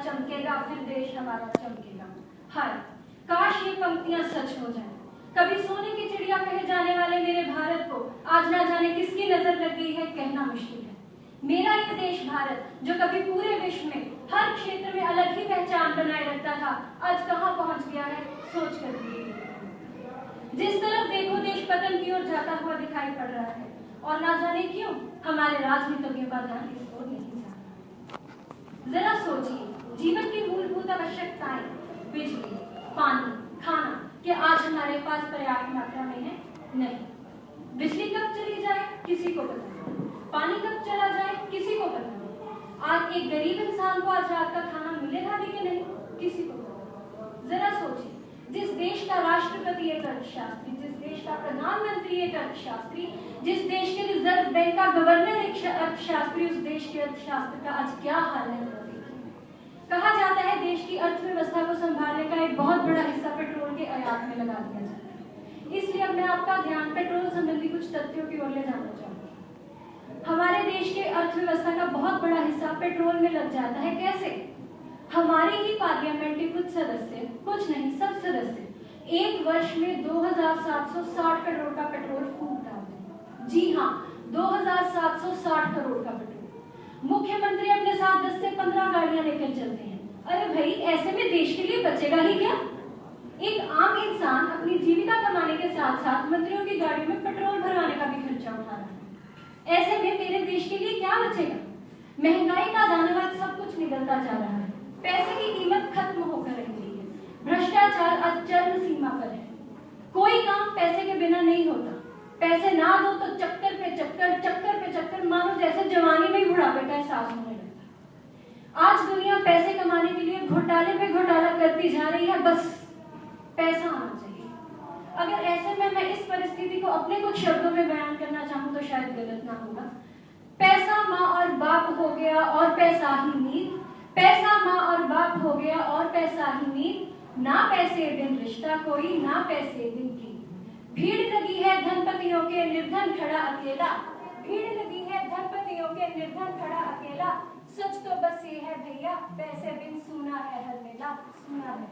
चमकेगा, फिर देश हमारा चमकेगा। हाय काश ये पंक्तियां सच हो जाएं। कभी सोने की चिड़िया कहे जाने वाले मेरे भारत को आज ना जाने किसकी नजर लग गई है, कहना मुश्किल है। मेरा ये देश भारत जो कभी पूरे विश्व में हर क्षेत्र में अलग ही पहचान बनाए रखता था, आज कहां पहुंच गया है सोच कर भी। जिस तरफ देखो देश पतन की ओर जाता हुआ दिखाई पड़ रहा है, और ना जाने क्यों हमारे राजनीतिज्ञों का ध्यान इस ओर नहीं जाता। जरा सोचिए, जीवन की मूलभूत आवश्यकताएं बिजली, पानी, खाना के आज हमारे पास पर्याप्त मात्रा में है? नहीं। बिजली कब चली जाए किसी को पता नहीं, पानी कब चला जाए किसी को पता नहीं। आज एक गरीब इंसान को आज रात का खाना मिलेगा भी कि नहीं, किसी को पता नहीं। जरा सोचिए, जिस देश का राष्ट्रपति एक अर्थशास्त्री, जिस देश का प्रधानमंत्री एक अर्थशास्त्री, जिस देश के रिजर्व बैंक का गवर्नर एक अर्थशास्त्री, उस देश के अर्थशास्त्र का आज क्या हाल है। कहा जाता है देश की अर्थव्यवस्था को संभालने का एक बहुत बड़ा हिस्सा पेट्रोल के आयात में लगा दिया जाता है। इसलिए अब मैं आपका ध्यान पेट्रोल संबंधी कुछ तथ्यों की ओर ले जाना चाहूंगी। हमारे देश के अर्थव्यवस्था का बहुत बड़ा हिस्सा पेट्रोल में लग जाता है। कैसे? हमारी ही पार्लियामेंट के कुछ सदस्य, कुछ नहीं सब सदस्य एक वर्ष में 2760 करोड़ का पेट्रोल फूक डालते हैं। जी हाँ, 2760 करोड़ का पेट्रोल। मुख्यमंत्री अपने साथ 10 से 15 गाड़ियां लेकर चलते हैं। अरे भाई, ऐसे में देश के लिए बचेगा ही क्या? एक आम इंसान अपनी जीविका कमाने के साथ साथ मंत्रियों की गाड़ियों में पेट्रोल भरवाने का भी खर्चा उठा रहा है। ऐसे में मेरे देश के लिए क्या बचेगा? महंगाई का दानवाद सब कुछ निकलता जा रहा है, पैसे की कीमत खत्म होकर रह गई है, भ्रष्टाचार आज चरम सीमा पर है। कोई काम पैसे के बिना नहीं होता। पैसे ना दो तो चक्कर पे चक्कर, चक्कर पे चक्कर, मानो जैसे जवानी में बुढ़ापे का एहसास होने लगता। आज दुनिया पैसे कमाने के लिए घोटाले पे घोटाला करती जा रही है, बस पैसा आना चाहिए। अगर ऐसे में मैं इस परिस्थिति को अपने कुछ शब्दों में बयान करना चाहूँ तो शायद गलत ना होगा। पैसा माँ और बाप हो गया और पैसा ही नीत, पैसा माँ और बाप हो गया और पैसा ही नीत, ना पैसे बिन रिश्ता कोई, ना पैसे बिन की। भीड़ लगी है धनपतियों के निर्धन खड़ा अकेला, भीड़ लगी है धनपतियों के निर्धन खड़ा अकेला। सच तो बस ये है भैया, पैसे बिन सूना है हर मेला, सूना है।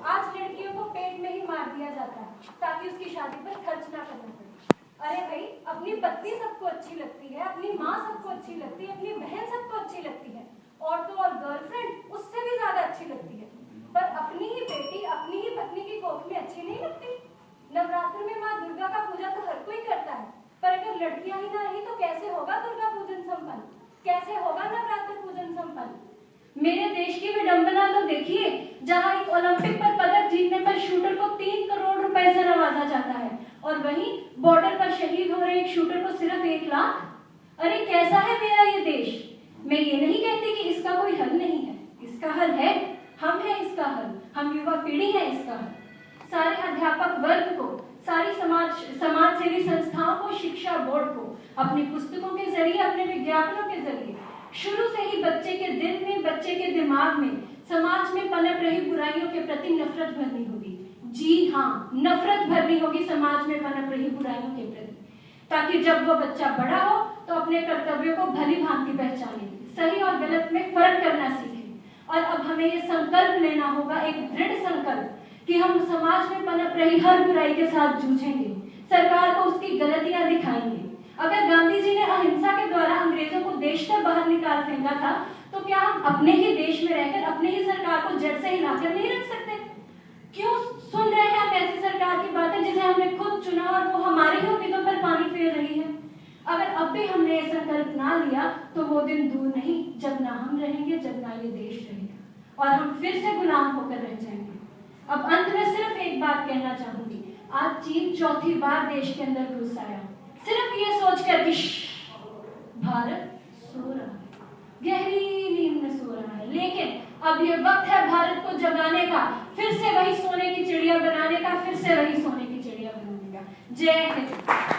आज लड़कियों को पेट में ही मार दिया जाता है ताकि उसकी शादी पर खर्च ना करना पड़े। अरे भाई, अपनी पत्नी सबको अच्छी लगती है, अपनी माँ सबको अच्छी लगती है, अपनी बहन सबको अच्छी लगती है, और तो और गर्लफ्रेंड उससे भी ज्यादा अच्छी लगती है, पर अपनी ही बेटी अपनी ही पत्नी की कोख में अच्छी नहीं लगती। नवरात्र में माँ दुर्गा का पूजा तो हर कोई करता है, पर अगर लड़कियां ही ना रही तो कैसे होगा दुर्गा पूजन संपन्न, कैसे होगा नवरात्र पूजन संपन्न। मेरे देश की विडंबना तो देखिए, जहां एक ओलंपिक पर पदक जीतने पर शूटर को 3 करोड़ रुपए से नवाजा जाता है, और वहीं बॉर्डर पर शहीद हो रहे एक शूटर को सिर्फ 1 लाख। अरे कैसा है मेरा ये देश? मैं ये नहीं कहती कि इसका कोई हल नहीं है, इसका हल है, हम हैं इसका हल, हम युवा पीढ़ी है इसका हल। सारे अध्यापक वर्ग को, सारी समाज सेवी संस्थाओं को, शिक्षा बोर्ड को अपनी पुस्तकों के जरिए, अपने विज्ञापनों के जरिए शुरू से ही बच्चे के दिल में, बच्चे के दिमाग में, समाज में पनप रही बुराइयों के प्रति नफरत भरनी होगी। जी हाँ, नफरत भरनी होगी समाज में पनप रही बुराइयों के प्रति, ताकि जब वो बच्चा बड़ा हो तो अपने कर्तव्यों को भली भांति पहचाने, सही और गलत में फर्क करना सीखे। और अब हमें ये संकल्प लेना होगा, एक दृढ़ संकल्प, कि हम समाज में पनप रही हर बुराई के साथ जूझेंगे, सरकार को उसकी गलतियां दिखाएंगे। अगर गांधी जी ने अहिंसा के द्वारा अंग्रेजों को देश से बाहर निकाल फेंका था, तो क्या हम अपने ही देश में रहकर अपने ही सरकार को जड़ से हिलाकर नहीं रख सकते? क्यों सुन रहे हैं हम ऐसी सरकार की बातें जिसे हमने खुद चुना और वो हमारे ही उम्मीदों पर पानी फेर रही है? अगर अब भी हमने ये संकल्प ना लिया तो वो दिन दूर नहीं जब ना हम रहेंगे, जब ना ये देश रहेगा, और हम फिर से गुलाम होकर रह जाएंगे। अब अंत में सिर्फ एक बात कहना चाहूंगी, आज चीन चौथी बार देश के अंदर घुस आया, सिर्फ ये सोचकर कि भारत सो रहा है, गहरी नींद में सो रहा है। लेकिन अब ये वक्त है भारत को जगाने का, फिर से वही सोने की चिड़िया बनाने का, फिर से वही सोने की चिड़िया बनाने का। जय हिंद।